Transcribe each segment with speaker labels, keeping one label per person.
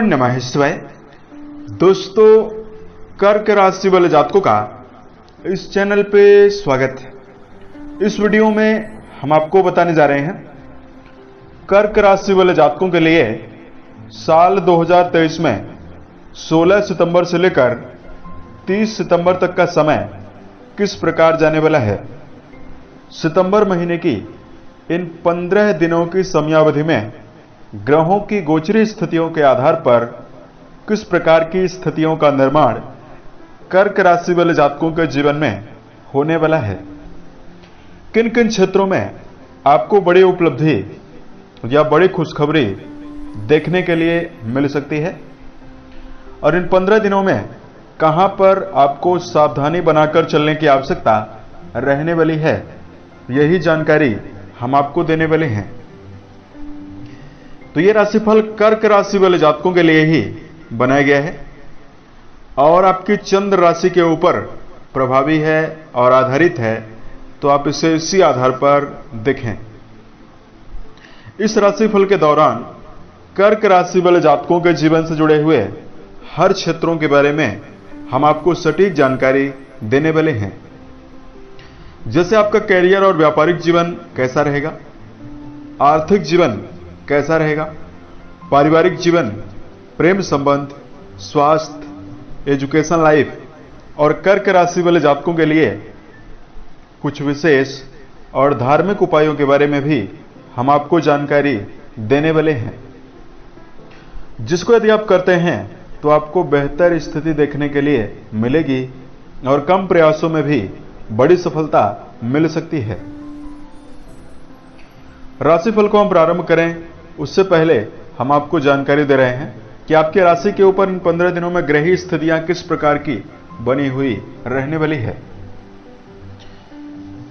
Speaker 1: नमः शिवाय। दोस्तों, कर्क राशि वाले जातकों का इस चैनल पे स्वागत है। इस वीडियो में हम आपको बताने जा रहे हैं कर्क राशि वाले जातकों के लिए साल 2023 में 16 सितंबर से लेकर 30 सितंबर तक का समय किस प्रकार जाने वाला है। सितंबर महीने की इन 15 दिनों की समयावधि में ग्रहों की गोचरी स्थितियों के आधार पर किस प्रकार की स्थितियों का निर्माण कर्क राशि वाले जातकों के जीवन में होने वाला है। किन किन क्षेत्रों में आपको बड़ी उपलब्धि या बड़ी खुशखबरी देखने के लिए मिल सकती है और इन 15 दिनों में कहां पर आपको सावधानी बनाकर चलने की आवश्यकता रहने वाली है, यही जानकारी हम आपको देने वाले हैं। तो यह राशिफल कर्क राशि वाले जातकों के लिए ही बनाया गया है और आपकी चंद्र राशि के ऊपर प्रभावी है और आधारित है, तो आप इसे इसी आधार पर देखें। इस राशिफल के दौरान कर्क राशि वाले जातकों के जीवन से जुड़े हुए हर क्षेत्रों के बारे में हम आपको सटीक जानकारी देने वाले हैं। जैसे आपका कैरियर और व्यापारिक जीवन कैसा रहेगा, आर्थिक जीवन कैसा रहेगा, पारिवारिक जीवन, प्रेम संबंध, स्वास्थ्य, एजुकेशन लाइफ और कर्क राशि वाले जातकों के लिए कुछ विशेष और धार्मिक उपायों के बारे में भी हम आपको जानकारी देने वाले हैं, जिसको यदि आप करते हैं तो आपको बेहतर स्थिति देखने के लिए मिलेगी और कम प्रयासों में भी बड़ी सफलता मिल सकती है। राशिफल को हम प्रारंभ करें उससे पहले हम आपको जानकारी दे रहे हैं कि आपके राशि के ऊपर इन 15 दिनों में ग्रही स्थितियां किस प्रकार की बनी हुई रहने वाली है।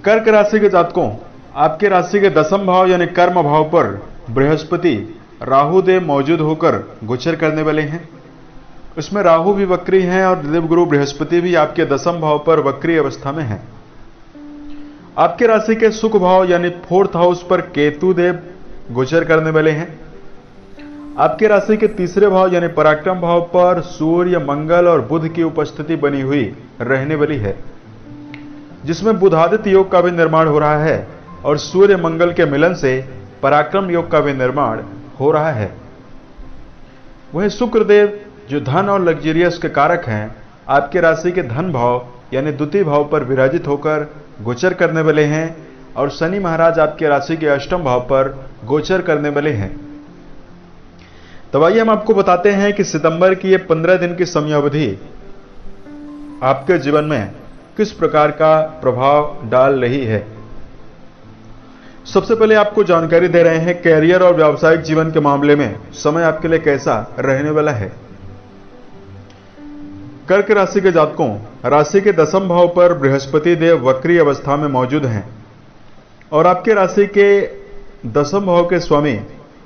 Speaker 1: कर्क राशि के जातकों, आपके राशि के 10वें भाव यानी कर्म भाव पर बृहस्पति राहु देव मौजूद होकर गोचर करने वाले हैं। इसमें राहु भी वक्री हैं और देवगुरु बृहस्पति भी आपके 10वें भाव पर वक्री अवस्था में है। आपके राशि के सुख भाव यानी 4th हाउस पर केतु देव गोचर करने वाले हैं। आपके राशि के 3रे भाव यानी पराक्रम भाव पर सूर्य, मंगल और बुध की उपस्थिति बनी हुई रहने वाली है, जिसमें बुधादित्य योग का भी निर्माण हो रहा है और सूर्य मंगल के मिलन से पराक्रम योग का भी निर्माण हो रहा है। वहीं शुक्रदेव जो धन और लग्जरियस के कारक हैं, आपके राशि के धन भाव यानी द्वितीय भाव पर विराजित होकर गोचर करने वाले हैं और शनि महाराज आपके राशि के 8वें भाव पर गोचर करने वाले हैं। तो आइए हम आपको बताते हैं कि सितंबर की ये 15 दिन की समयावधि आपके जीवन में किस प्रकार का प्रभाव डाल रही है। सबसे पहले आपको जानकारी दे रहे हैं कैरियर और व्यावसायिक जीवन के मामले में समय आपके लिए कैसा रहने वाला है। कर्क राशि के जातकों, राशि के 10वें भाव पर बृहस्पति देव वक्री अवस्था में मौजूद हैं और आपके राशि के 10वें भाव के स्वामी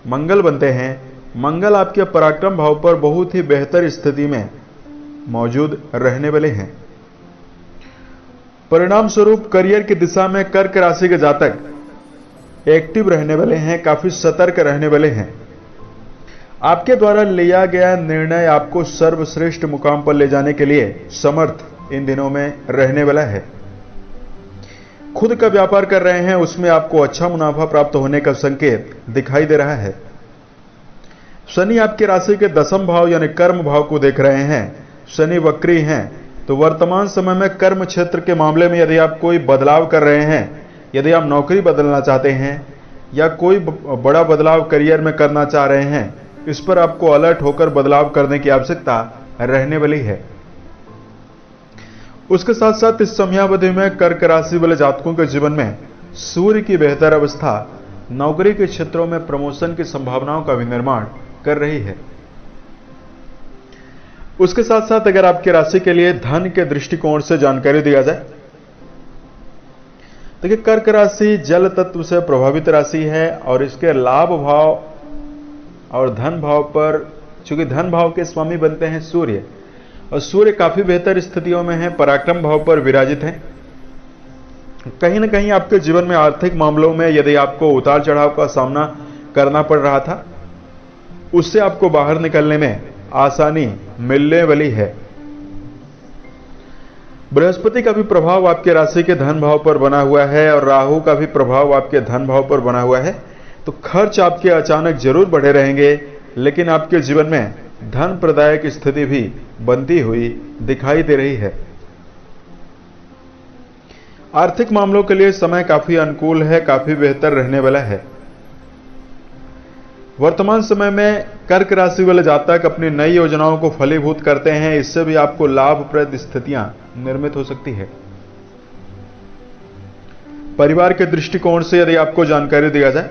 Speaker 1: मंगल बनते हैं। मंगल आपके पराक्रम भाव पर बहुत ही बेहतर स्थिति में मौजूद रहने वाले हैं। परिणाम स्वरूप करियर की दिशा में कर्क राशि के जातक एक्टिव रहने वाले हैं, काफी सतर्क रहने वाले हैं। आपके द्वारा लिया गया निर्णय आपको सर्वश्रेष्ठ मुकाम पर ले जाने के लिए समर्थ इन दिनों में रहने वाला है। खुद का व्यापार कर रहे हैं, उसमें आपको अच्छा मुनाफा प्राप्त होने का संकेत दिखाई दे रहा है। शनि आपके राशि के 10वें भाव यानी कर्म भाव को देख रहे हैं। शनि वक्री हैं, तो वर्तमान समय में कर्म क्षेत्र के मामले में यदि आप कोई बदलाव कर रहे हैं, यदि आप नौकरी बदलना चाहते हैं या कोई बड़ा बदलाव करियर में करना चाह रहे हैं, इस पर आपको अलर्ट होकर बदलाव करने की आवश्यकता रहने वाली है। उसके साथ साथ इस समयावधि में कर्क राशि वाले जातकों के जीवन में सूर्य की बेहतर अवस्था नौकरी के क्षेत्रों में प्रमोशन की संभावनाओं का भी निर्माण कर रही है। उसके साथ साथ अगर आपकी राशि के लिए धन के दृष्टिकोण से जानकारी दिया जाए, देखिए कर्क राशि जल तत्व से प्रभावित राशि है और इसके लाभ भाव और धन भाव पर, चूंकि धन भाव के स्वामी बनते हैं सूर्य और सूर्य काफी बेहतर स्थितियों में है, पराक्रम भाव पर विराजित हैं। कहीं ना कहीं आपके जीवन में आर्थिक मामलों में यदि आपको उतार चढ़ाव का सामना करना पड़ रहा था उससे आपको बाहर निकलने में आसानी मिलने वाली है। बृहस्पति का भी प्रभाव आपके राशि के धन भाव पर बना हुआ है और राहु का भी प्रभाव आपके धन भाव पर बना हुआ है। तो खर्च आपके अचानक जरूर बढ़े रहेंगे, लेकिन आपके जीवन में धन प्रदायक स्थिति भी बनती हुई दिखाई दे रही है। आर्थिक मामलों के लिए समय काफी अनुकूल है, काफी बेहतर रहने वाला है। वर्तमान समय में कर्क राशि वाले जातक अपनी नई योजनाओं को फलीभूत करते हैं, इससे भी आपको लाभप्रद स्थितियां निर्मित हो सकती है। परिवार के दृष्टिकोण से यदि आपको जानकारी दिया जाए,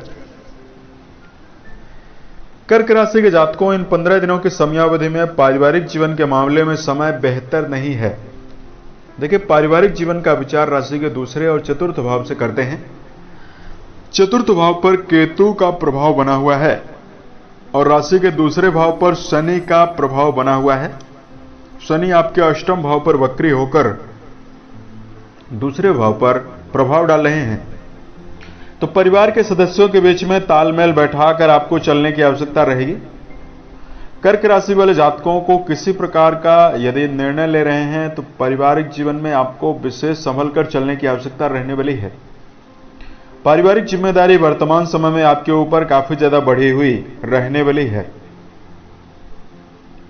Speaker 1: कर्क राशि के जातकों इन 15 दिनों की समयावधि में पारिवारिक जीवन के मामले में समय बेहतर नहीं है। देखिए, पारिवारिक जीवन का विचार राशि के दूसरे और चतुर्थ भाव से करते हैं। चतुर्थ भाव पर केतु का प्रभाव बना हुआ है और राशि के दूसरे भाव पर शनि का प्रभाव बना हुआ है। शनि आपके अष्टम भाव पर वक्री होकर दूसरे भाव पर प्रभाव डाल रहे हैं। तो परिवार के सदस्यों के बीच में तालमेल बैठाकर आपको चलने की आवश्यकता रहेगी। कर्क राशि वाले जातकों को किसी प्रकार का यदि निर्णय ले रहे हैं तो पारिवारिक जीवन में आपको विशेष संभल कर चलने की आवश्यकता रहने वाली है। पारिवारिक जिम्मेदारी वर्तमान समय में आपके ऊपर काफी ज्यादा बढ़ी हुई रहने वाली है।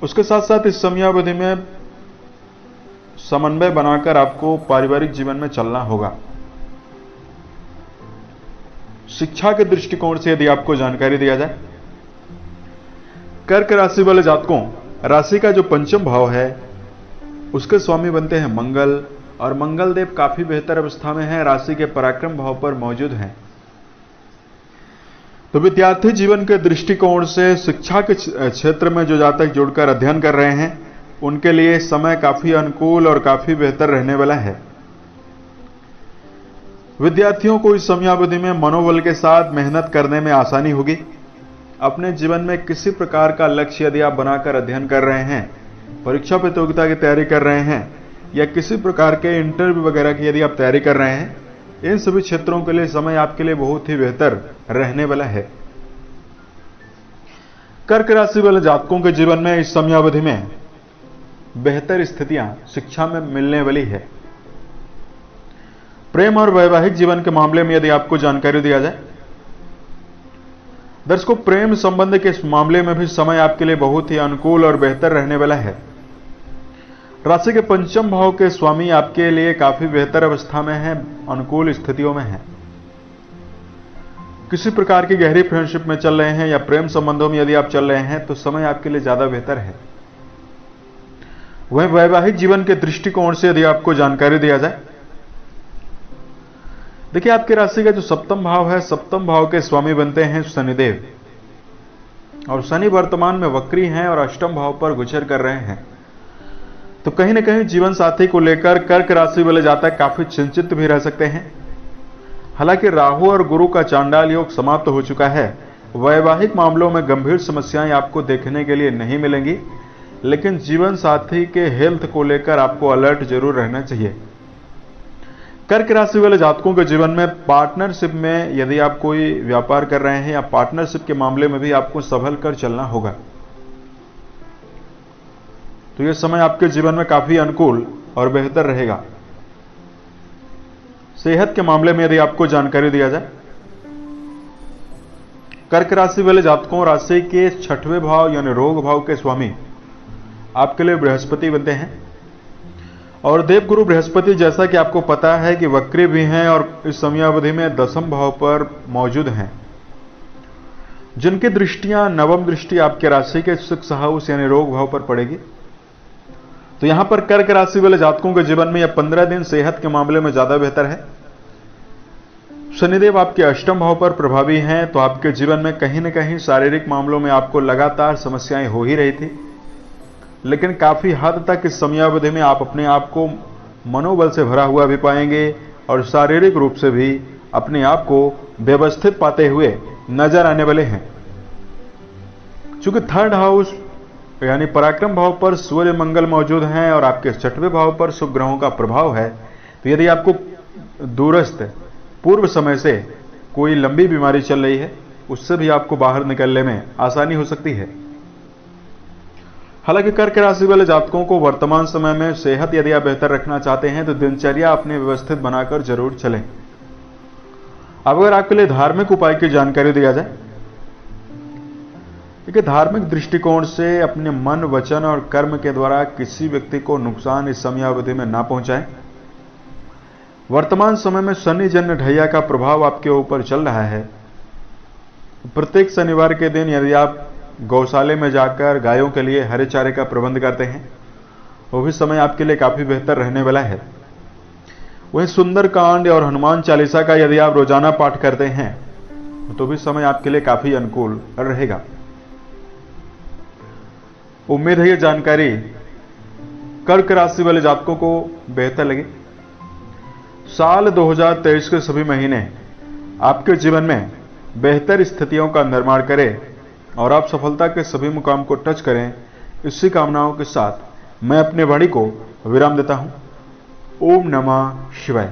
Speaker 1: उसके साथ साथ इस समयावधि में समन्वय बनाकर आपको पारिवारिक जीवन में चलना होगा। शिक्षा के दृष्टिकोण से यदि आपको जानकारी दिया जाए, कर्क राशि वाले जातकों राशि का जो पंचम भाव है उसके स्वामी बनते हैं मंगल, और मंगल देव काफी बेहतर अवस्था में है, राशि के पराक्रम भाव पर मौजूद हैं। तो विद्यार्थी जीवन के दृष्टिकोण से शिक्षा के क्षेत्र में जो जातक जुड़कर अध्ययन कर रहे हैं उनके लिए समय काफी अनुकूल और काफी बेहतर रहने वाला है। विद्यार्थियों को इस समयावधि में मनोबल के साथ मेहनत करने में आसानी होगी। अपने जीवन में किसी प्रकार का लक्ष्य यदि आप बनाकर अध्ययन कर रहे हैं, परीक्षा प्रतियोगिता की तैयारी कर रहे हैं या किसी प्रकार के इंटरव्यू वगैरह की यदि आप तैयारी कर रहे हैं, इन सभी क्षेत्रों के लिए समय आपके लिए बहुत ही बेहतर रहने वाला है। कर्क राशि वाले जातकों के जीवन में इस समयावधि में बेहतर स्थितियां शिक्षा में मिलने वाली है। प्रेम और वैवाहिक जीवन के मामले में यदि आपको जानकारी दिया जाए, दर्शकों प्रेम संबंध के इस मामले में भी समय आपके लिए बहुत ही अनुकूल और बेहतर रहने वाला है। राशि के पंचम भाव के स्वामी आपके लिए काफी बेहतर अवस्था में हैं, अनुकूल स्थितियों में हैं। किसी प्रकार की गहरी फ्रेंडशिप में चल रहे हैं या प्रेम संबंधों में यदि आप चल रहे हैं तो समय आपके लिए ज्यादा बेहतर है। वहीं वैवाहिक जीवन के दृष्टिकोण से यदि आपको जानकारी दिया जाए, देखिए आपकी राशि का जो सप्तम भाव है, सप्तम भाव के स्वामी बनते हैं शनिदेव, और शनि वर्तमान में वक्री हैं और अष्टम भाव पर गोचर कर रहे हैं। तो कहीं ना कहीं जीवन साथी को लेकर कर्क राशि वाले जातक काफी चिंतित भी रह सकते हैं। हालांकि राहु और गुरु का चांडाल योग समाप्त हो चुका है। वैवाहिक मामलों में गंभीर समस्याएं आपको देखने के लिए नहीं मिलेंगी, लेकिन जीवन साथी के हेल्थ को लेकर आपको अलर्ट जरूर रहना चाहिए। कर्क राशि वाले जातकों के जीवन में पार्टनरशिप में यदि आप कोई व्यापार कर रहे हैं या पार्टनरशिप के मामले में भी आपको संभल कर चलना होगा। तो यह समय आपके जीवन में काफी अनुकूल और बेहतर रहेगा। सेहत के मामले में यदि आपको जानकारी दिया जाए, कर्क राशि वाले जातकों राशि के छठवें भाव यानी रोग भाव के स्वामी आपके लिए बृहस्पति बनते हैं, और देवगुरु बृहस्पति जैसा कि आपको पता है कि वक्री भी हैं और इस समयावधि में दसम भाव पर मौजूद हैं, जिनकी दृष्टियां नवम दृष्टि आपके राशि के 6th हाउस यानी रोग भाव पर पड़ेगी। तो यहां पर कर्क राशि वाले जातकों के जीवन में यह 15 दिन सेहत के मामले में ज्यादा बेहतर है। शनिदेव आपके अष्टम भाव पर प्रभावी हैं, तो आपके जीवन में कहीं ना कहीं शारीरिक मामलों में आपको लगातार समस्याएं हो ही रही थी, लेकिन काफी हद तक इस समयावधि में आप अपने आप को मनोबल से भरा हुआ भी पाएंगे और शारीरिक रूप से भी अपने आप को व्यवस्थित पाते हुए नजर आने वाले हैं। चूंकि 3rd हाउस यानी पराक्रम भाव पर सूर्य मंगल मौजूद हैं और आपके 6वें भाव पर शुभ ग्रहों का प्रभाव है, तो यदि आपको दूरस्थ पूर्व समय से कोई लंबी बीमारी चल रही है उससे भी आपको बाहर निकलने में आसानी हो सकती है। हालांकि कर्क राशि वाले जातकों को वर्तमान समय में सेहत यदि आप बेहतर रखना चाहते हैं तो दिनचर्या अपने व्यवस्थित बनाकर जरूर चलें। अब अगर आपके लिए धार्मिक उपाय की जानकारी दिया जाए, देखिए धार्मिक दृष्टिकोण से अपने मन, वचन और कर्म के द्वारा किसी व्यक्ति को नुकसान इस समयावधि में ना पहुंचाएं। वर्तमान समय में शनि जन्य ढैया का प्रभाव आपके ऊपर चल रहा है। प्रत्येक शनिवार के दिन यदि आप गौशाले में जाकर गायों के लिए हरे चारे का प्रबंध करते हैं, वो भी समय आपके लिए काफी बेहतर रहने वाला है। वहीं सुंदरकांड और हनुमान चालीसा का यदि आप रोजाना पाठ करते हैं तो भी समय आपके लिए काफी अनुकूल रहेगा। उम्मीद है ये जानकारी कर्क राशि वाले जातकों को बेहतर लगे। साल 2023 के सभी महीने आपके जीवन में बेहतर स्थितियों का निर्माण करें और आप सफलता के सभी मुकाम को टच करें, इसी कामनाओं के साथ मैं अपने वाणी को विराम देता हूं। ओम नमः शिवाय।